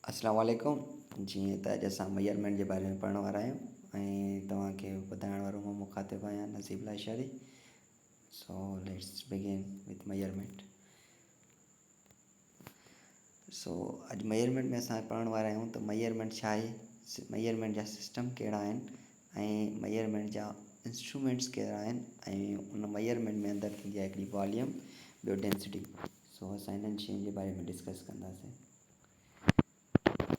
अस्सलाम वालेकुम। जीअं त अॼु असां मेजरमेंट जे बारे में पढ़ण वारा आहियूं ऐं तव्हांखे ॿुधाइण वारो मां मुखातिब आहियां Naseeb Laishari. So let's begin with measurement. So अॼु मेजरमेंट में असां पढ़ण वारा आहियूं त मेजरमेंट छा आहे, मेजरमेंट जा सिस्टम कहिड़ा आहिनि ऐं मेजरमेंट जा इंस्ट्रूमेंट्स कहिड़ा आहिनि ऐं उन मेजरमेंट में अंदरि थींदी आहे हिकिड़ी वॉल्यूम, ॿियो डेंसिटी। सो असां इन्हनि शयुनि जे बारे में डिस्कस कंदासीं।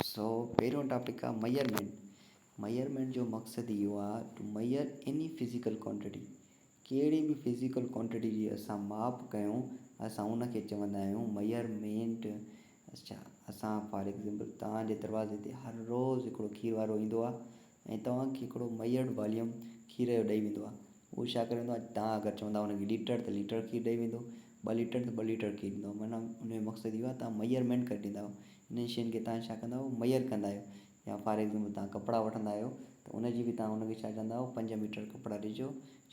सो पहिरियों टॉपिक आहे मेजरमेंट। मेजरमेंट जो मक़सदु इहो आहे to measure any physical quantity. कहिड़ी बि फिज़िकल क्वांटिटी जी असां माप कयूं, असां उनखे चवंदा आहियूं मेजरमेंट। अच्छा, असां फॉर एग्ज़ाम्पल तव्हांजे दरवाज़े ते हर रोज़ु हिकिड़ो खीर वारो ईंदो आहे ऐं तव्हांखे हिकिड़ो मेजर्ड वॉल्यूम खीर जो ॾेई वेंदो आहे। उहो छा करे वेंदो आहे, तव्हां अगरि चवंदा हुनखे लीटर त लीटर खीर ॾेई वेंदो, 2 लीटर त 2 लीटर खीर ॾींदो। माना उनजो मक़सदु इहो आहे तव्हां मेजरमेंट करे ॾींदा आहियो। इन शयुनि खे तव्हां छा कंदा आहियो, मेजर कंदा आहियो। या फॉर एग्ज़ाम्पल तव्हां कपिड़ा वठंदा आहियो त उनजी बि तव्हां उनखे छा कंदा आहियो, 5 मीटर कपिड़ा ॾिजो,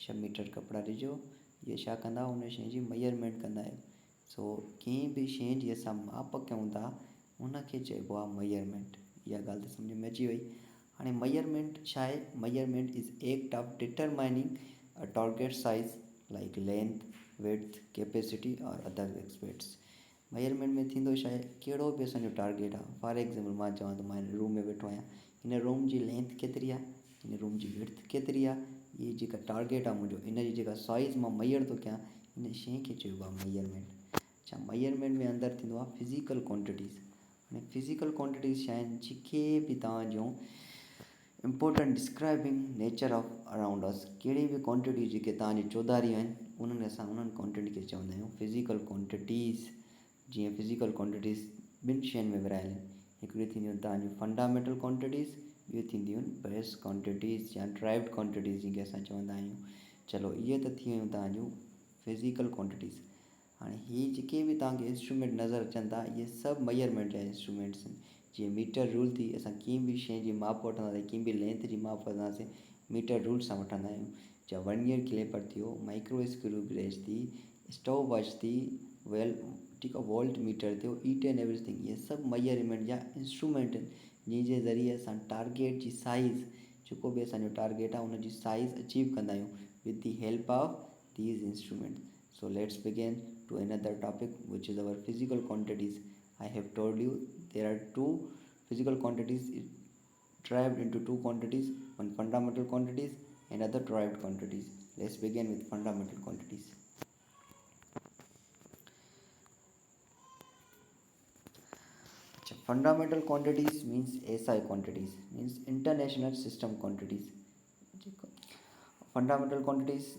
6 मीटर कपिड़ा ॾिजो। इहे छा कंदा आहियो, उन शइ जी मेजरमेंट कंदा आहियो। सो कंहिं बि शइ जी असां माप कयूं था उनखे चइबो आहे मेजरमेंट। इहा ॻाल्हि त सम्झ में अची वई। हाणे मेजरमेंट छा आहे, measurement is act of determining a target size like length, width, capacity और अदर एस्पेक्ट्स। मेजरमेंट में थींदो छा आहे, कहिड़ो बि असांजो टारगेट आहे। फॉर एग्ज़ाम्पल मां चवां त मां हिन रूम में वेठो आहियां, हिन रूम जी लेंथ केतिरी आहे, हिन रूम जी विड्थ केतिरी आहे, इहे जेका टारगेट आहे मुंहिंजो, इन जी जेका साइज़ मां मेजर थो कयां, इन शइ खे चइबो आहे मेजरमेंट। अच्छा, मेजरमेंट में अंदरि थींदो आहे फिज़िकल क्वांटिटीज़। हाणे फिज़िकल क्वांटिटीज़ छा आहिनि, जेके बि तव्हां जूं important describing nature of around us. कहिड़ी बि क्वांटिटी जेके तव्हांजी चौधारियूं आहिनि उन्हनि असां उन्हनि क्वांटिटी खे चवंदा आहियूं फिज़िकल क्वांटिटीज़। जीअं फिज़िकल क्वांटिटीज़ ॿिनि शयुनि में विरहायल आहिनि। हिकिड़ी थींदियूं तव्हांजूं फंडामेंटल क्वांटिटीज़, ॿियूं थींदियूं आहिनि बेस क्वांटिटीज़ या ड्राइव्ड क्वांटिटीज़ जंहिंखे असां चवंदा आहियूं। चलो, इहे त थी वियूं तव्हांजूं फिज़िकल क्वांटिटीज़। हाणे हीअ जेके बि तव्हांखे इंस्ट्रूमेंट नज़र अचनि था, इहे सभु मेजरमेंट जा इंस्ट्रूमेंट्स आहिनि। जीअं मीटर रूल थी, असां कंहिं बि शइ जी माप वठंदासीं, कंहिं बि लेंथ जी माप वठंदासीं, मीटर रूल सां वठंदा आहियूं। जा वर्नियर कैलिपर थियो, माइक्रो स्क्रू गेज थी, स्टॉप वॉच थी, ठीकु आहे, वोल्ट मीटर थियो, ईच एंड एवरीथिंग, इहे सभु मेजरमेंट जा इंस्ट्रूमेंट आहिनि जंहिंजे ज़रिए असां टारगेट जी साइज़, जेको बि असांजो टारगेट आहे उनजी साइज़ अचीव कंदा आहियूं with the help of these instrument. So let's begin to another topic, which is our physical quantities. I have told you there are two physical quantities derived into two quantities, one fundamental quantities and other derived quantities. Let's begin with fundamental quantities. Fundamental quantities means SI quantities, means international system quantities. Fundamental quantities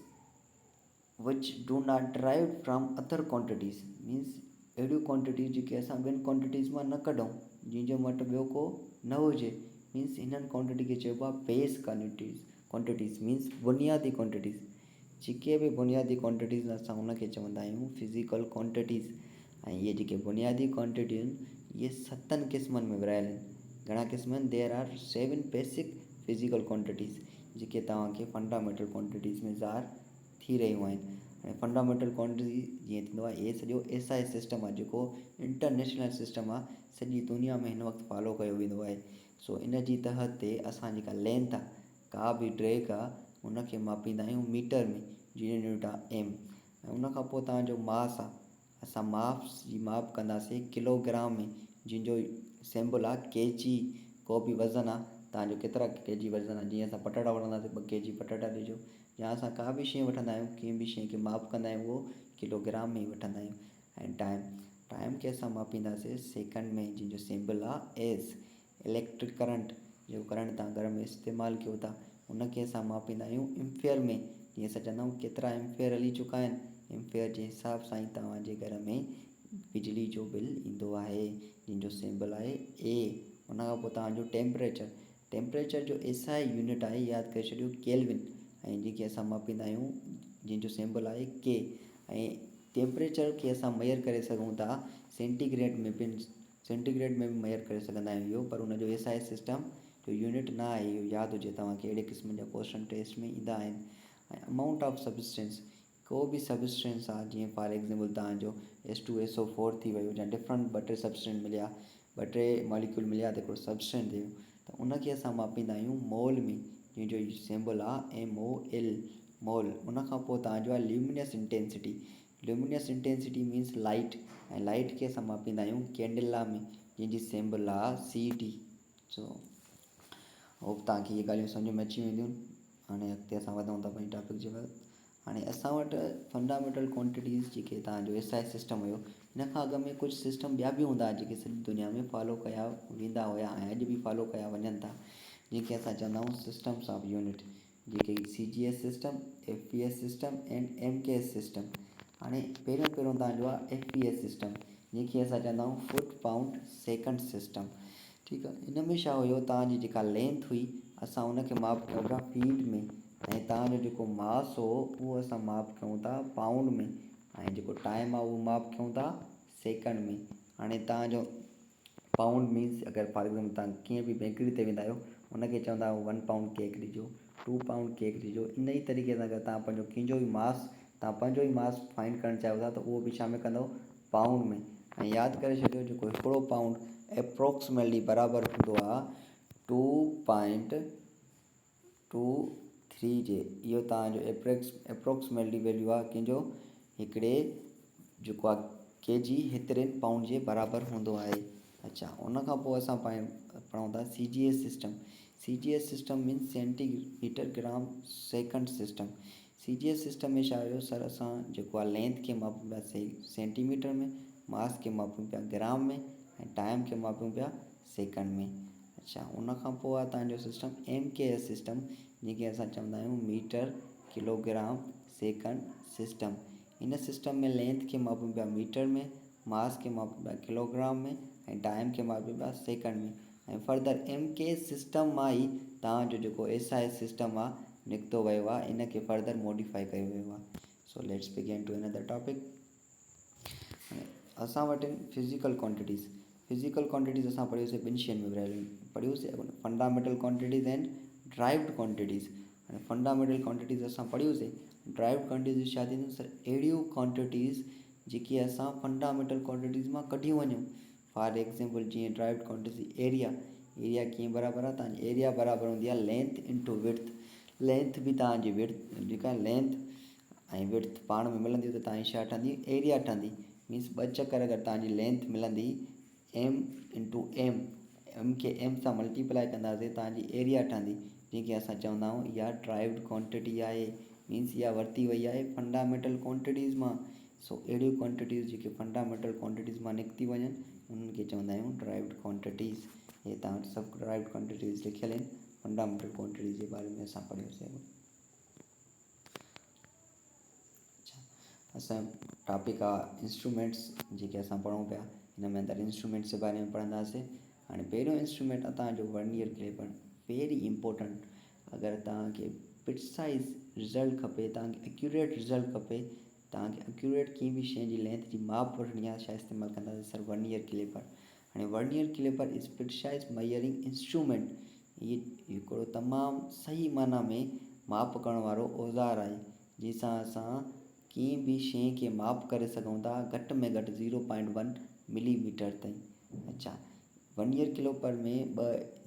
which do not derive from other quantities, means अहिड़ियूं quantities जेके असां ॿियनि quantities मां न कढूं, जंहिंजो वटि ॿियो को न हुजे। मीन्स हिननि क्वांटिटी खे चइबो आहे बेस क्वांटिटीज़ मीन्स बुनियादी क्वांटिटीज़। जेके बि बुनियादी क्वांटिटीज़ असां उनखे चवंदा आहियूं फिज़िकल क्वांटिटीज़। ऐं इहे जेके बुनियादी क्वांटिटियूं आहिनि, इहे 7 क़िस्मनि में विरहायल आहिनि। घणा क़िस्म आहिनि, there are 7 basic physical quantities जेके तव्हांखे फंडामेंटल क्वांटिटीज़ में ज़ार थी रहियूं आहिनि। ऐं फंडामेंटल क्वांटिटी जीअं थींदो आहे, इहे सॼो SI सिस्टम आहे जेको इंटरनेशनल सिस्टम आहे, सॼी दुनिया में हिन वक़्तु फॉलो कयो वेंदो आहे। सो इन जी तहत ते असां जेका लेंथ आहे, का बि ड्रैग आहे, उनखे मापींदा आहियूं मीटर में, जीअं यूनिट आहे M। ऐं उनखां पोइ तव्हांजो मास आहे, असां मास जी माप कंदासीं किलोग्राम में, जंहिंजो सिंबल आहे kg। को बि वज़न आहे तव्हांजो, केतिरा kg वज़न आहे, जीअं असां पटाटा वठंदासीं 2 kg पटाटा ॾिजो। या असां का बि शइ वठंदा आहियूं, कंहिं बि शइ खे माप कंदा आहियूं, उहो किलोग्राम में ई वठंदा आहियूं। ऐं टाइम खे असां मापींदासीं सेकंड में, जंहिंजो सिंबल आहे S। इलेक्ट्रिक करंट, जेको करंट तव्हां घर में इस्तेमालु कयो था, उनखे असां मापींदा आहियूं एम्पियर में। जीअं असां चवंदा आहियूं केतिरा एम्पियर हली चुका आहिनि, एम्पियर जे हिसाब सां ई तव्हांजे घर में बिजली जो बिल ईंदो आहे, जंहिंजो सिंबल आहे A। उनखां पोइ तव्हांजो टेम्परेचर जो SI यूनिट आहे, यादि करे छॾियो, केल्विन। ऐं जेके असां मापींदा आहियूं, जंहिंजो सिंबल आहे K। ऐं टेम्परेचर खे असां मेजर करे सघूं था सेंटीग्रेड में बि मेजर करे सघंदा आहियूं इहो, पर उनजो SI सिस्टम जो यूनिट न आहे, इहो यादि हुजे तव्हांखे, अहिड़े क़िस्म जा क्वेश्चन टेस्ट में ईंदा आहिनि। ऐं अमाउंट ऑफ सबस्टेंस, को बि सबस्टेंस आहे, जीअं फॉर एग्ज़ाम्पल तव्हांजो H2SO4 थी वियो, या डिफरेंट 2-3 सबस्टेंस मिलिया, ॿ टे मॉलिक्यूल मिलिया त हिकिड़ो सबस्टेंस थियो, त उनखे असां मापींदा आहियूं मोल में, जंहिंजो सिंबल आहे MOL, मोल। उनखां पोइ तव्हांजो आहे luminous intensity. Luminous intensity means light, ऐं लाइट खे असां मापींदा आहियूं कैंडला में, जंहिंजी सिंबल आहे CD। सो होप तव्हांखे इहे ॻाल्हियूं सम्झ में अची वेंदियूं। हाणे अॻिते असां वधूं था पंहिंजे टॉपिक जे बाद। हाणे असां वटि फंडामेंटल क्वांटिटीज़ जेके तव्हांजो SI सिस्टम हुयो, हिन खां अॻु में कुझु सिस्टम ॿिया बि हूंदा जेके सॼी दुनिया में फॉलो कया वेंदा हुया ऐं अॼु बि फॉलो कया वञनि था, जंहिंखे असां चवंदा आहियूं सिस्टम्स ऑफ यूनिट, जेके CGS system, FPS system and MKS system. हाणे पहिरियों तव्हांजो आहे FPS सिस्टम, जंहिंखे असां चवंदा आहियूं फुट पाउंड सेकंड सिस्टम। ठीकु आहे, हिन में छा हुयो, तव्हांजी जेका लेंथ हुई असां उनखे माप कयूं था फीट में, ऐं तव्हांजो जेको मास हो उहो असां माप कयूं था पाउंड में, ऐं जेको टाइम आहे उहो माप कयूं था सेकंड में। हाणे तव्हांजो पाउंड मीन्स अगरि फॉर एग्ज़ाम्पल तव्हां कीअं बि बेकरी ते वेंदा आहियो, उनखे चवंदा आहियो 1 पाउंड केक ॾिजो, 2 पाउंड केक ॾिजो। इन ई तरीक़े सां अगरि तव्हां पंहिंजो कंहिंजो बि मास, तव्हां पंहिंजो ई मास फाइंड करणु चाहियो था, त उहो बि छा में कंदव, पाउंड में। ऐं यादि करे छॾियो जेको हिकिड़ो पाउंड एप्रोक्सीमेटली बराबरि हूंदो आहे 2.23 जे। इहो तव्हांजो एप्रोक्सीमेटली वैल्यू आहे कंहिंजो, हिकिड़े जेको आहे KG हेतिरनि पाउंड जे बराबरि हूंदो आहे। अच्छा, उनखां पोइ असां पढ़ूं था CGS system. CGS system means centimetre gram second system. CGS system में छा हुयो सर, असां जेको आहे लेंथ खे मापूं पिया सेंटीमीटर में, मास खे मापूं पिया ग्राम में, ऐं टाइम खे मापूं पिया सेकंड में। अच्छा, उनखां पोइ आहे तव्हांजो सिस्टम MKS सिस्टम, जंहिंखे असां चवंदा आहियूं मीटर किलोग्राम सेकंड सिस्टम। इन सिस्टम में लेंथ खे मापूं पिया मीटर में, मास खे मापूं पिया किलोग्राम में, ऐं टाइम खे मापूं पिया सेकंड में। ऐं फर्दर MKS सिस्टम मां ई तव्हांजो जेको SI सिस्टम आहे निकितो वियो आहे, इन खे फर्दर मॉडिफाई कयो वियो आहे। So let's begin to another topic. असां वटि फिज़िकल क्वांटिटीज़। फिज़िकल क्वांटिटीज़ असां पढ़ियोसीं ॿिनि शयुनि में विरहायल पढ़ियोसीं, fundamental quantities and derived quantities. हाणे फंडामेंटल क्वांटिटीज़ असां पढ़ियोसीं। ड्राइव्ड क्वांटिटीज़ छा थींदियूं सर, अहिड़ियूं क्वांटिटीज़ जेकी असां फंडामेंटल क्वांटिटीज़ मां कढी वञूं। फॉर एग्ज़ाम्पल जीअं ड्राइव्ड क्वांटिटी एरिया कीअं बराबरि आहे, तव्हांजी एरिया बराबरि हूंदी आहे लेंथ इंटू विड्थ। लेंथ बि तव्हांजी विड्थ जेका लेंथ ऐं विड्थ पाण में मिलंदी त तव्हांजी छा ठहंदी, एरिया ठहंदी। मीन्स ॿ चकर अगरि तव्हांजी लेंथ मिलंदी M इंटू M खे M सां मल्टीप्लाई कंदासीं, तव्हांजी एरिया ठहंदी, जंहिंखे असां चवंदा आहियूं इहा ड्राइव्ड क्वांटिटी आहे। मीन्स इहा वरिती वई आहे फंडामेंटल क्वांटिटीज़ मां। सो अहिड़ियूं क्वांटिटीज़ जेके फंडामेंटल क्वांटिटीज़ मां निकिती वञनि, उन्हनि खे चवंदा आहियूं ड्राइव्ड क्वांटिटीज़। हे तव्हां वटि सभु ड्राइव्ड क्वांटिटीज़ लिखियल आहिनि। फंडामेंटल क्वांटिटीज़ जे बारे में असां पढ़ियोसीं। असांजो टॉपिक आहे इंस्ट्रूमेंट्स, जेके असां पढ़ूं पिया। हिन में अंदरि इंस्ट्रूमेंट्स जे बारे में पढ़ंदासीं। हाणे पहिरियों इंस्ट्रूमेंट आहे तव्हांजो वर्नियर कैलिपर। Very important. अगरि तव्हांखे प्रिसाइज़ रिज़ल्ट खपे, तव्हांखे एक्यूरेट रिज़ल्ट खपे, तव्हांखे एक्यूरेट कंहिं बि शइ जी लेंथ जी माप वठणी आहे, छा इस्तेमालु कंदासीं सर, वर्नियर कैलिपर। हाणे vernier caliper is precise measuring instrument. इहे हिकिड़ो तमामु सही माना में माप करण वारो औज़ार आहे, जंहिंसां असां कंहिं बि शइ खे माप करे सघूं था, घटि में घटि 0.1 मिलीमीटर ताईं। अच्छा, वर्नियर कैलिपर में 2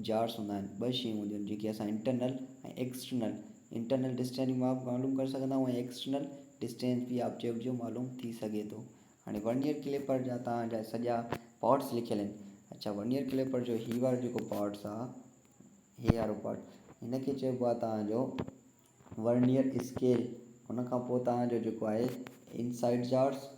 जार्स हूंदा आहिनि, 2 शयूं हूंदियूं आहिनि, जेके असां इंटरनल ऐं एक्सटर्नल। इंटरनल डिस्टेंस जी माप मालूम करे सघंदा आहियूं, ऐं एक्सटर्नल डिस्टेंस बि ऑब्जेक्ट जो मालूम थी सघे थो। हाणे वर्नियर कैलिपर जा तव्हांजा सॼा पार्ट्स लिखियल आहिनि। अच्छा, वर्नियर कैलिपर जो हीउ वारो जेको पार्ट्स आहे, हे वारो पार्ट, हिनखे चइबो आहे तव्हांजो वर्नियर स्केल। हुनखां पोइ तव्हांजो जेको आहे इनसाइड जार्स,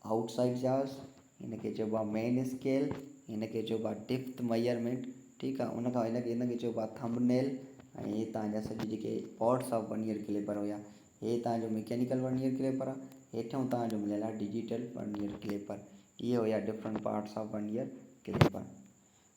आउटसाइड जार्स, हिनखे चइबो आहे मेन स्केल, हिनखे चइबो आहे डिप्थ मेजरमेंट। ठीकु आहे, उनखां हिनखे चइबो आहे थंबनेल। ऐं हे तव्हांजा सॼी जेके पार्ट्स ऑफ वर्नियर कैलिपर हुया, हे तव्हांजो मैकेनिकल वर्नियर कैलिपर आहे। हेठों तव्हांजो मिलियल आहे डिजिटल वर्नियर कैलिपर। इहे हुया different parts of vernier caliper.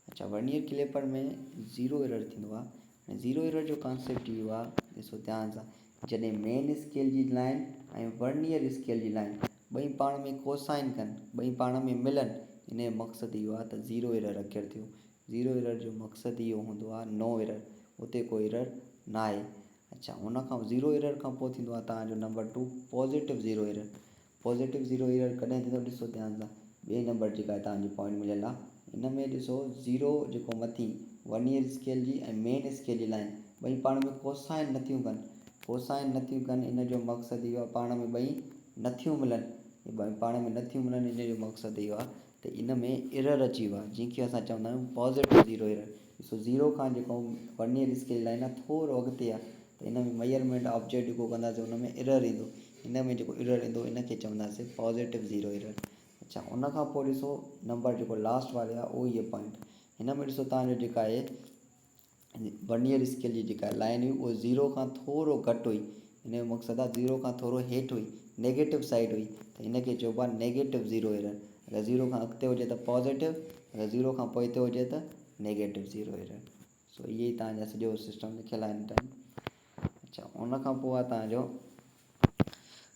अच्छा, वर्नियर कैलिपर में ज़ीरो एरर थींदो आहे। ज़ीरो एरर जो कॉन्सेप्ट इहो आहे, ॾिसो ध्यान सां, जॾहिं मेन स्केल जी लाइन ऐं वर्नियर स्केल जी लाइन ॿई पाण में कोसाइन कनि, ॿई पाण में मिलनि, इन जो मक़सदु इहो आहे त ज़ीरो एरर अखर थियो। ज़ीरो एरर जो मक़सदु इहो हूंदो आहे नो एरर, उते कोई एरर न आहे। अच्छा, हुनखां ज़ीरो एरर खां पोइ थींदो आहे तव्हांजो number 2 positive zero error. Positive zero error कॾहिं थींदो, ॾिसो ध्यान सां, ॿिए नंबर जेका तव्हांजी पॉइंट मिलियल आहे, इन में ॾिसो ज़ीरो जेको मथी वर्नियर स्केल जी ऐं मेन स्केल जी लाइन ॿई पाण में कोसाइन नथियूं कनि। इन जो मक़सदु इहो आहे पाण में ॿई नथियूं मिलनि, ॿई पाण में नथियूं मिलनि। इन जो मक़सदु इहो आहे त इन में एरर अची वियो आहे, जंहिंखे असां चवंदा आहियूं पॉज़िटिव ज़ीरो एरर। ॾिसो ज़ीरो खां जेको वर्नियर स्केल लाइन आहे थोरो अॻिते आहे, त इन में मेजरमेंट ऑब्जेक्ट जेको कंदासीं उन में एरर ईंदो। इन में जेको एरर ईंदो इन खे चवंदासीं पॉज़िटिव ज़ीरो एरर। अच्छा, उन खां पोइ ॾिसो नंबर जेको लास्ट वारे आहे उहो ई पॉइंट। हिन में ॾिसो तव्हांजो जेका आहे वर्नियर स्केल जी जेका लाइन हुई उहा ज़ीरो खां थोरो घटि हुई। इन जो मक़सदु आहे ज़ीरो खां थोरो हेठि हुई, नेगेटिव साइड हुई, त इन खे चइबो आहे नेगेटिव ज़ीरो एरर। अगरि ज़ीरो खां अॻिते हुजे त पॉज़िटिव, अगरि ज़ीरो खां पोइ हुजे त नेगेटिव ज़ीरो एरर। सो इहे ई तव्हांजा सॼो सिस्टम लिखियलु आहिनि टाइम। अच्छा, उन खां पोइ आहे तव्हांजो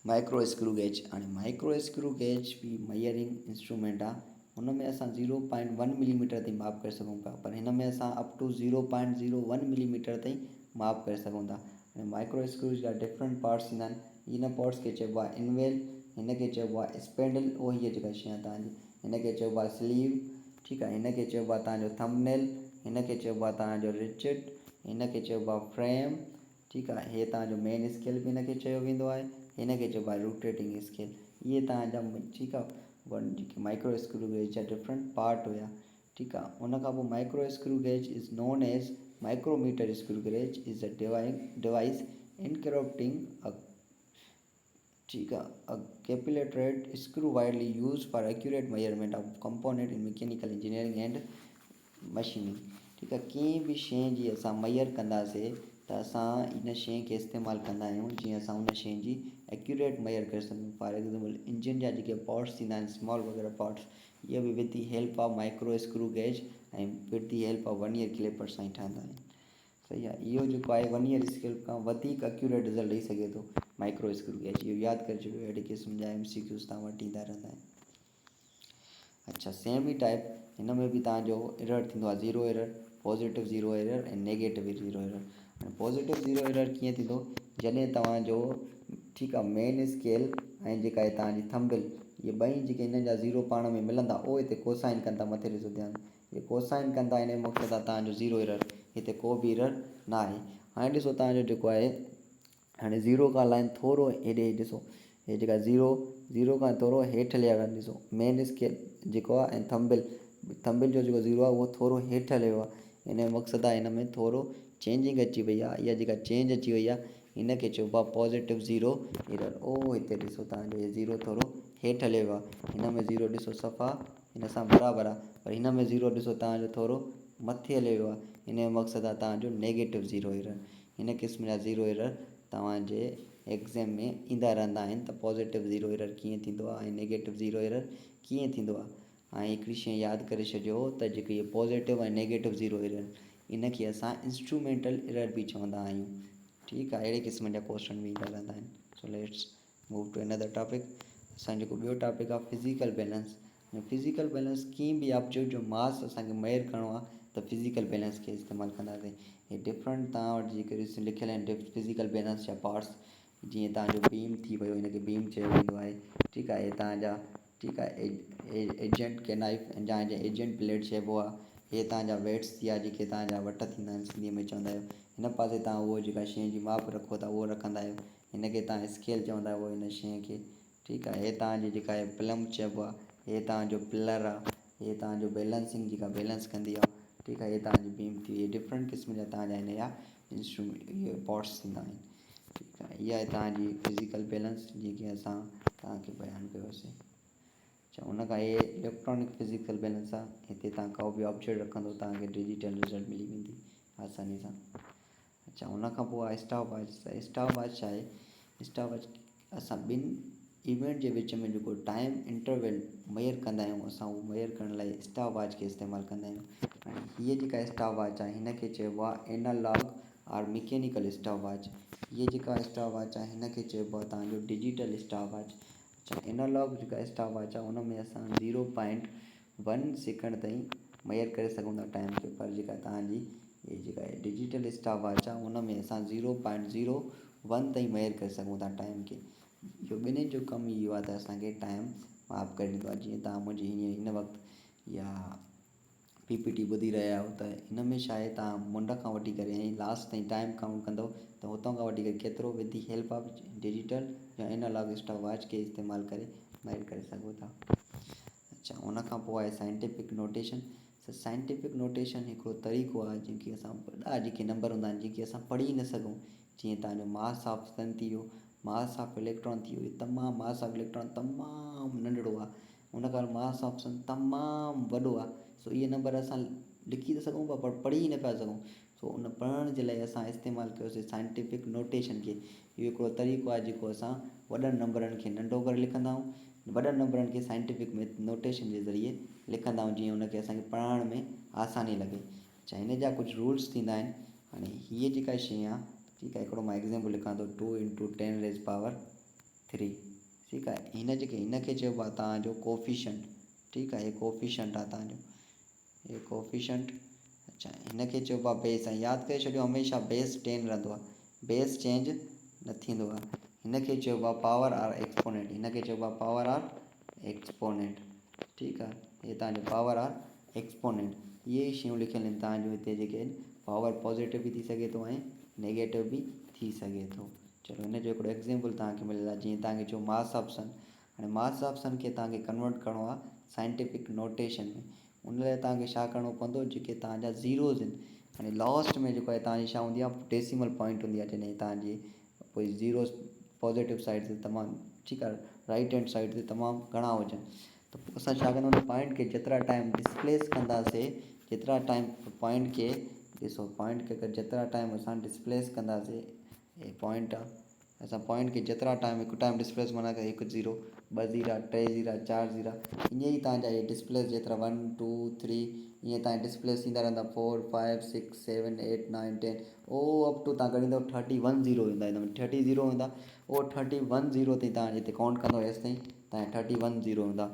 माइक्रो स्क्रू गेज। हाणे माइक्रो स्क्रू गेज बि मयरिंग इंस्ट्रूमेंट आहे। हुन में असां 0.1 मिलीमीटर ताईं माप करे सघूं पिया, पर हिन में असां अप टू 0.01 मिलीमीटर ताईं माप करे सघूं था। ऐं माइक्रो स्क्रू जा डिफरेंट पार्ट्स ईंदा आहिनि। इन पार्ट्स खे चइबो आहे इनवेल, हिन खे चइबो आहे स्पेंडल, उहो हीअ जेका शइ आहे तव्हांजी, हिन खे चइबो आहे स्लीव, ठीकु आहे। हिन खे चइबो आहे तव्हांजो थंबनेल, हिन खे चइबो आहे तव्हांजो रिचिट, हिन खे चइबो आहे फ्रेम, ठीकु आहे। हे तव्हांजो मेन स्केल बि हिन खे चयो वेंदो आहे, हिन खे चइबो आहे रोटेटिंग स्केल। इहे तव्हांजा ठीकु आहे जेके माइक्रो स्क्रू गेज जा डिफरेंट पार्ट हुया, ठीकु आहे। उन खां पोइ micro screw gauge is known as micrometer screw gauge is a device incorporating a, ठीकु आहे, a calibrated screw widely use for accurate measurement of component in mechanical engineering and machining. ठीकु आहे। कंहिं बि शइ जी असां मयर कंदासीं त असां इन शइ खे इस्तेमालु कंदा आहियूं जीअं असां उन शइ जी एक्यूरेट मयर करे सघूं। फॉर एग्ज़ाम्पल इंजन जा जेके पार्ट्स थींदा आहिनि स्मॉल वग़ैरह पार्ट्स, इहे बि with the help of micro screw gauge ऐं with the help of vernier caliper सां ई ठहंदा आहिनि। सही आहे। इहो जेको आहे वर्नियर स्केल खां वधीक एक्यूरेट रिज़ल्ट ॾेई सघे थो माइक्रो स्क्रू गेज। इहो यादि करे छॾियो, अहिड़े क़िस्म जा MCQs तव्हां वटि ईंदा रहंदा आहिनि। अच्छा, सेम ई टाइप हिन में बि तव्हांजो एरर थींदो आहे zero error, positive zero error ऐं नेगेटिव ज़ीरो एरर। हाणे पॉज़िटिव ज़ीरो एरर कीअं थींदो, जॾहिं तव्हांजो ठीकु आहे मेन स्केल ऐं जेका आहे तव्हांजी थंबनेल, इहे ॿई जेके हिन जा ज़ीरो पाण में मिलंदा उहे हिते कोसाइन कंदा। मथे ॾिसो ध्यानु, इहे कोसाइन कंदा, इन जो मक़सदु आहे तव्हांजो ज़ीरो एरर। हिते को बि एरर न आहे। हाणे ॾिसो तव्हांजो जेको आहे हाणे ज़ीरो खां लाइन थोरो हेॾे ॾिसो, हे जेका ज़ीरो खां थोरो हेठि हलिया विया आहिनि। ॾिसो मेन स्केल जेको आहे ऐं थंबनेल जो जेको ज़ीरो आहे उहो थोरो हेठि हलियो आहे। इन जो मक़सदु आहे हिन में थोरो चेंजिंग अची वई आहे। इहा जेका चेंज अची वई आहे हिन खे चइबो आहे पॉज़िटिव ज़ीरो एरर। ओ हिते ॾिसो तव्हांजो इहो ज़ीरो थोरो हेठि हलियो वियो आहे। हिन में ज़ीरो ॾिसो सफ़ा हिन सां बराबरि आहे, पर हिन में ज़ीरो ॾिसो तव्हांजो थोरो मथे हलियो वियो आहे। हिन जो मक़सदु आहे तव्हांजो नेगेटिव ज़ीरो एरर। हिन क़िस्म जा ज़ीरो एरर तव्हांजे एग्ज़ाम में ईंदा रहंदा आहिनि, त पॉज़िटिव ज़ीरो एरर कीअं थींदो आहे ऐं नेगेटिव ज़ीरो एरर कीअं थींदो आहे। ऐं हिकिड़ी शइ यादि करे छॾियो त जेके इहे पॉज़िटिव ऐं नेगेटिव ज़ीरो एरर, इन खे असां इंस्ट्रूमेंटल एरर बि चवंदा आहियूं। ठीकु आहे। अहिड़े क़िस्म जा क्वेश्चन बि ईंदा रहंदा आहिनि। So let's move to another topic. असां जेको ॿियो टॉपिक आहे फिज़िकल बैलेंस। फिज़िकल बैलेंस कीअं बि ऑब्जेक्ट जो मास असांखे मेयर करिणो आहे त फिज़िकल बैलेंस खे इस्तेमालु कंदासीं। हे डिफरेंट तव्हां वटि जेके लिखियल आहिनि फिज़िकल बैलेंस जा पार्ट्स, जीअं तव्हांजो बीम थी वियो, हिनखे बीम चयो वेंदो आहे। ठीकु आहे। हे तव्हांजा ठीकु आहे एजेंट केनाइफ या एजेंट प्लेट चइबो आहे। हे तव्हांजा वेट्स थी विया, जेके तव्हांजा वट थींदा आहिनि सिंधीअ में चवंदा आहियो। हिन पासे तव्हां उहो जेका शइ जी माप रखो था उहो रखंदा आहियो। हिन खे तव्हां स्केल चवंदा आहियो हिन शइ खे। ठीकु आहे। हे तव्हांजी जेका आहे प्लम चइबो आहे। हे तव्हांजो पिलर आहे। हे तव्हांजो बैलेंसिंग जेका बैलेंस कंदी आहे। ठीकु आहे। हे तव्हांजी बीम थी। इहे डिफरेंट क़िस्म जा तव्हांजा हिन जा इंस्ट्रूमेंट इहे पार्ट्स थींदा आहिनि। ठीकु आहे। इहा आहे तव्हांजी फिज़िकल बैलेंस जेकी असां तव्हांखे बयानु कयोसीं। अच्छा, उन खां इहे इलेक्ट्रॉनिक फिज़िकल बैलेंस आहे। हिते तव्हां को बि ऑब्जेक्ट रखंदो तव्हांखे डिजिटल रिज़ल्ट मिली वेंदी आसानी सां। अच्छा, उन खां पोइ आहे स्टॉप वॉच। स्टॉप वॉच छा आहे, स्टॉप वॉच असां ॿिनि इवेंट जे विच में जेको टाइम इंटरवल मेयर कंदा आहियूं, असां उहो मेयर करण लाइ स्टॉप वॉच खे इस्तेमालु कंदा आहियूं। हाणे हीअ जेका स्टॉप वॉच आहे हिन खे चइबो आहे एनालॉग और मैकेनिकल स्टॉप वॉच। हीअ जेका स्टॉप वॉच आहे हिन खे चइबो आहे तव्हांजो डिजिटल स्टॉप वॉच। अच्छा, एनालॉग जेका स्टॉप वॉच आहे उन में असां 0.1 सेकंड ताईं मेयर करे सघूं था टाइम खे, पर जेका तव्हांजी इहे जेका आहे डिजिटल स्टॉप वॉच आहे उन में असां 0.01 ताईं मेयर करे सघूं था टाइम खे। इहो ॿिन्हिनि जो कमु इहो आहे त असांखे टाइम माप करे ॾींदो आहे। जीअं तव्हां मुंहिंजी हीअं हिन वक़्तु या PPT ॿुधी रहिया आहियो त हिन में छा आहे तव्हां मुंड खां वठी करे ऐं लास्ट ताईं टाइम काउंट कंदव त हुतां खां वठी करे केतिरो with the help of digital या एनालॉग स्टॉप वॉच खे इस्तेमालु करे मेजर करे सघो था। अच्छा, उन खां पोइ आहे साइंटिफिक नोटेशन। साइंटिफिक नोटेशन हिकिड़ो तरीक़ो आहे जंहिंखे असां वॾा जेके नंबर हूंदा आहिनि जंहिंखे असां पढ़ी न सघूं, जीअं तव्हांजो मास ऑफ सन थी वियो, मास ऑफ इलेक्ट्रॉन थी वियो, तमामु मास ऑफ इलेक्ट्रॉन तमामु नंढिड़ो आहे, उन खां मास ऑफ सन तमामु वॾो आहे। सो इहे नंबर असां लिखी था सघूं पर पढ़ी न पिया सघूं। सो उन पढ़ण जे लाइ असां इस्तेमालु कयोसीं साइंटिफिक नोटेशन खे। इहो हिकिड़ो तरीक़ो आहे जेको असां वॾनि नंबरनि खे नंढो करे लिखंदा आहियूं, वॾनि नंबरनि खे साइंटिफिक नोटेशन जे ज़रिए लिखंदा आहियूं, जीअं उनखे असांखे पढ़ण में आसानी लॻे। अच्छा, हिन जा कुझु रूल्स थींदा आहिनि। हाणे हीअ जेका शइ आहे, ठीकु आहे, हिकिड़ो मां एग्ज़ाम्पल लिखां थो, 2 × 10⁻³ ठीकु आहे। हिनखे चइबो आहे तव्हांजो कोफिशंट, ठीकु आहे, हे कोफिशंट आहे तव्हांजो, हे कोफिशंट। अच्छा, हिनखे चइबो आहे बेस, ऐं यादि करे छॾियो हमेशह बेस 10 रहंदो आहे, बेस चेंज न थींदो आहे। हिनखे चइबो आहे पावर आर एक्सपोनेंट, हिनखे चइबो आहे पावर आर एक्सपोनेंट, ठीकु आहे, हे तव्हांजो पावर आर एक्सपोनेंट। इहे ई शयूं लिखियल आहिनि तव्हांजो हिते जेके आहिनि, पावर पॉज़िटिव बि थी सघे थो ऐं नेगेटिव बि थी सघे थो। चलो, हिन जो हिकिड़ो एग्ज़ाम्पल तव्हांखे मिलियल आहे, जीअं तव्हांखे चयो मास ऑफ सन। हाणे मास ऑफ सन खे तव्हांखे कन्वर्ट करिणो आहे साइंटिफिक नोटेशन में। उन लाइ तव्हांखे छा करिणो पवंदो, जेके तव्हांजा ज़ीरोज़ आहिनि, हाणे लास्ट में जेको आहे तव्हांजी छा हूंदी आहे, डेसिमल पॉइंट हूंदी आहे, जॾहिं तव्हांजी कोई ज़ीरोज़ पॉज़िटिव साइड ते तमामु, ठीकु आहे, राइट हैंड साइड ते तमामु घणा हुजनि, त पोइ असां छा कंदा आहियूं, पॉइंट खे जेतिरा टाइम डिस्प्लेस कंदासीं, जेतिरा टाइम पॉइंट खे, ॾिसो पॉइंट खे जेतिरा टाइम असां डिस्प्लेस कंदासीं, हे पॉइंट आहे, असां पॉइंट खे जेतिरा टाइम हिकु टाइम डिस्प्लेस माना कि 1 0 2 0 3 0 4 0, ईअं ई तव्हांजा इहे डिस्प्लेस जेतिरा 1 2 3 ईअं तव्हां डिस्प्लेस थींदा रहंदा, 4 5 6 7 8 9 10 ओ अप टू तव्हां ॻणींदव 31 ज़ीरो ईंदा, हिन में 30 ज़ीरो हूंदा, उहो 31 ज़ीरो ताईं तव्हां हिते काउंट कंदव, हेसि ताईं तव्हांजा 31 ज़ीरो हूंदा।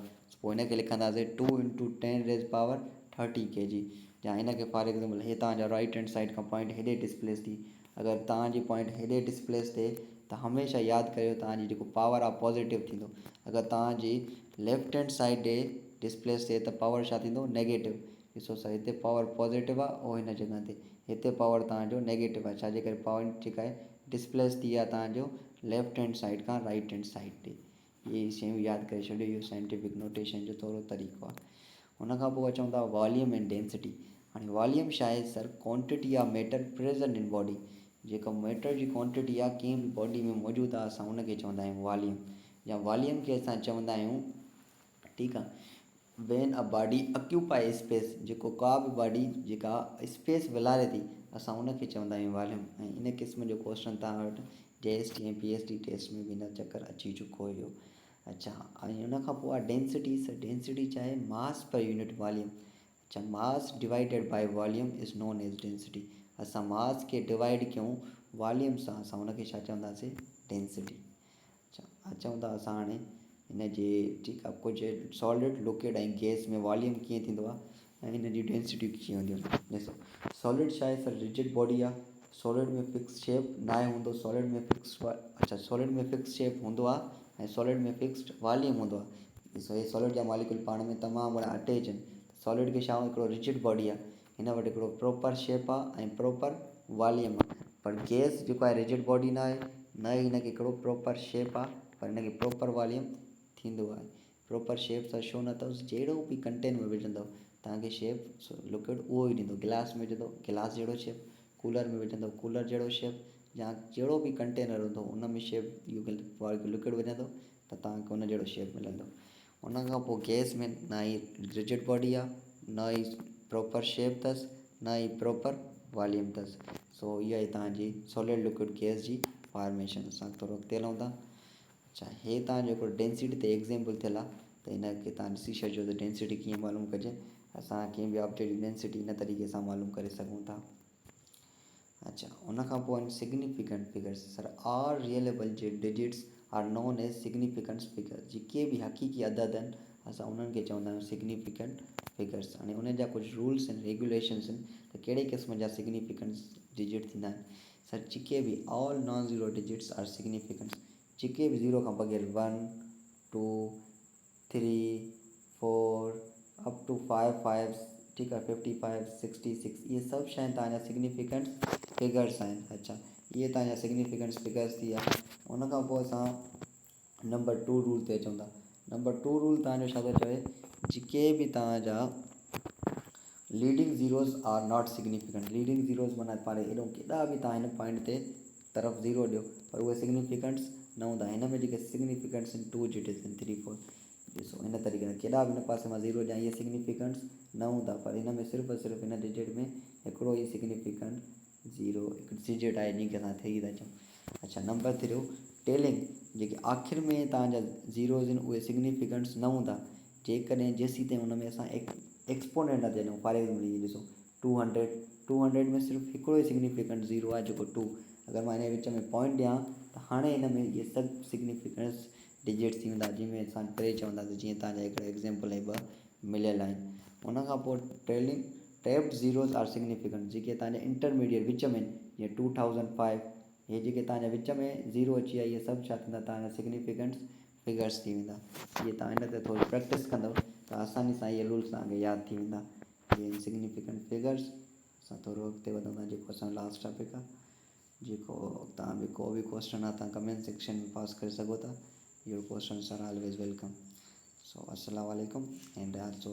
पोइ हिनखे लिखंदासीं 2 × 10⁻30 kg। या हिनखे फॉर एग्ज़ाम्पल, हे तव्हांजा राइट हैंड साइड खां पॉइंट हेॾे डिस्प्लेस थी, अगरि तव्हांजी पॉइंट हेॾे डिस्प्लेस थिए त हमेशह यादि करियो तव्हांजी जेको पावर आहे पॉज़िटिव थींदो। अगरि तव्हांजी लेफ्ट हैंड साइड ॾे डिस्प्लेस थिए त पावर छा थींदो, नेगेटिव। ॾिसो सर, हिते पावर पॉज़िटिव आहे ऐं हिन जॻह ते हिते पावर तव्हांजो नेगेटिव आहे, छाजे करे पॉइंट जेका आहे डिस्प्लेस थी आहे तव्हांजो लेफ्ट हैंड साइड खां राइट हैंड साइड ते। इहे शयूं यादि करे छॾियो, इहो साइंटिफिक नोटेशन जो थोरो तरीक़ो आहे। हुन खां पोइ अचूं था वॉल्यूम एंड डेंसिटी। हाणे वॉल्यूम छा आहे sir, quantity of matter present in body, जेको मैटर जी क्वांटिटी आहे कंहिं बि बॉडी में मौजूदु आहे, असां उनखे चवंदा आहियूं वॉल्यूम, या वॉल्यूम खे असां चवंदा आहियूं, ठीकु आहे, when a body occupy space, जेको का बि बॉडी जेका स्पेस विलारे थी, असां उनखे चवंदा आहियूं वॉल्यूम। ऐं इन क़िस्म जो क्वेश्चन तव्हां वटि JST ऐं PST टेस्ट में बि हिन चकर अची चुको हुयो। अच्छा, ऐं उन खां पोइ आहे डेंसिटी। सर, डेंसिटी छा आहे, मास पर यूनिट वॉल्यूम। अच्छा, mass divided by volume is known as density. असां मास खे डिवाइड कयूं वॉल्यूम सां, असां हुनखे छा चवंदासीं, डेंसिटी। अच्छा, अचूं था असां हाणे हिन जे, ठीकु आहे, कुझु सॉलिड लिक्विड ऐं गैस में वॉल्यूम कीअं थींदो आहे ऐं हिन जी डेंसिटी कीअं हूंदियूं आहिनि। ॾिसो, सॉलिड छा आहे सर, रिजिड बॉडी आहे, सॉलिड में फिक्स शेप न आहे हूंदो, सॉलिड में फिक्स, अच्छा, सॉलिड में फिक्स शेप हूंदो आहे ऐं सॉलिड में फिक्स्ड वॉल्यूम हूंदो आहे। ॾिसो, हे सॉलिड जा मॉलिक्यूल पाण में तमामु घणा अटैच आहिनि। सॉलिड खे छा, हिकिड़ो रिजिड बॉडी आहे, हिन वटि हिकिड़ो प्रॉपर शेप आहे ऐं प्रॉपर वॉल्यूम आहे। पर गैस जेको आहे रिजिड बॉडी न आहे, न ई हिनखे हिकिड़ो प्रॉपर शेप आहे, पर हिनखे प्रॉपर वॉल्यूम थींदो आहे। प्रॉपर शेप सां छो न अथसि, जहिड़ो बि कंटेनर में विझंदव तव्हांखे शेप लिक्विड उहो ई ॾींदो। गिलास में विझंदव गिलास जहिड़ो शेप, कूलर में विझंदव कूलर जहिड़ो शेप, या जहिड़ो बि कंटेनर हूंदो उन में शेप इहो लिक्विड विझंदव त तव्हांखे उन जहिड़ो शेप मिलंदो। उन खां पोइ गैस में न ई रिजिड बॉडी आहे, न ई प्रॉपर शेप अथसि, न ई प्रॉपर वॉल्यूम अथसि। सो इहा आहे तव्हांजी सॉलिड लिक्विड गैस जी फॉर्मेशन। असां थोरो अॻिते हलूं था। अच्छा, हे तव्हांजो हिकिड़ो डेंसिटी ते एग्ज़ाम्पल थियल आहे, त हिनखे तव्हां ॾिसी छॾिजो त डेंसिटी कीअं मालूम कजे। असां कंहिं बि ऑब्जेक्ट जी डेंसिटी इन तरीक़े सां मालूम करे सघूं था। अच्छा, उन खां पोइ आहिनि significant figures. Sir, are reliable जे digits are known as significant figures. जेके बि हक़ीक़ी अदद आहिनि असां उन्हनि खे चवंदा आहियूं सिग्निफिकेंट फिगर्स। हाणे उन जा कुझु रूल्स आहिनि, रेगुलेशन्स आहिनि, त कहिड़े क़िस्म जा सिग्निफिकेंट डिजिट थींदा आहिनि। सर, जेके बि all non zero digits are significant, जेके बि ज़ीरो खां बग़ैर 1 2 3 4 अप टू 5 5 ठीक है, 55, 66 ये सभु शइ तव्हांजा सिग्निफिकेंट फिगर्स आहिनि। अच्छा, ये तव्हांजा सिग्निफिकेंट फिगर्स थी विया। उन खां पोइ असां नंबर 2 रूल ते अचूं था। नंबर 2 रूल तव्हांजो छा थो चवे, जेके बि तव्हांजा leading zeros are not significant. Leading zeros माना पाणे एॾो केॾा बि तव्हां हिन पॉइंट ते तरफ़ ज़ीरो ॾियो पर उहे सिग्निफिकेंट्स न हूंदा। हिन में जेके सिग्निफिकेंट्स आहिनि 2 डिजिट्स आहिनि, 3, 4, ॾिसो इन तरीक़े सां केॾा बि हिन पासे मां ज़ीरो ॾियां, इहे सिग्निफिकेंट्स न हूंदा, पर हिन में सिर्फ़ु हिन डिजिट में हिकिड़ो ई सिग्निफिकेंट ज़ीरो हिकु डिजिट आहे जंहिंखे असां थ्री था चऊं। अच्छा, नंबर 3 टेलिंग, जेके आख़िर में तव्हांजा ज़ीरोज़ आहिनि उहे सिग्निफिकेंट्स न हूंदा जेकॾहिं जेसीं ताईं हुन में असां एक्सपोनेंट न ॾियूं। फॉर एग्जाम्पल ॾिसो 200 में सिर्फ़ु हिकिड़ो ई सिग्निफिकेंट ज़ीरो आहे जेको 2। अगरि मां हिन विच में पॉइंट ॾियां त हाणे हिन में इहे सभु सिग्निफिकेंट्स डिजिट्स थी वेंदा, जंहिंमें असां 3 चवंदासीं, जीअं तव्हांजा हिकिड़ा एग्ज़ाम्पल ऐं 2 मिलियल आहिनि। उन खां पोइ टेप्ड ज़ीरोज़ आर सिग्निफिकेंट, जेके तव्हांजा इंटरमीडिएट विच में जीअं 2005, हे जेके तव्हांजा विच में ज़ीरो अची विया, इहे सभु छा थींदा, तव्हांजा सिग्निफिकेंट्स फिगर्स थी वेंदा। इहे तव्हां हिन ते थोरी प्रैक्टिस कंदव त आसानी सां इहे रूल्स तव्हांखे यादि थी वेंदा। इहे सिग्निफिकेंट फिगर्स। असां थोरो अॻिते वधूं था, जेको असांजो लास्ट टॉपिक आहे। जेको तव्हां बि को बि क्वेश्चन आहे तव्हां कमेंट सेक्शन में पास करे सघो था। Your questions are always welcome. So अस्सलाम वालेकुम एंड आल्सो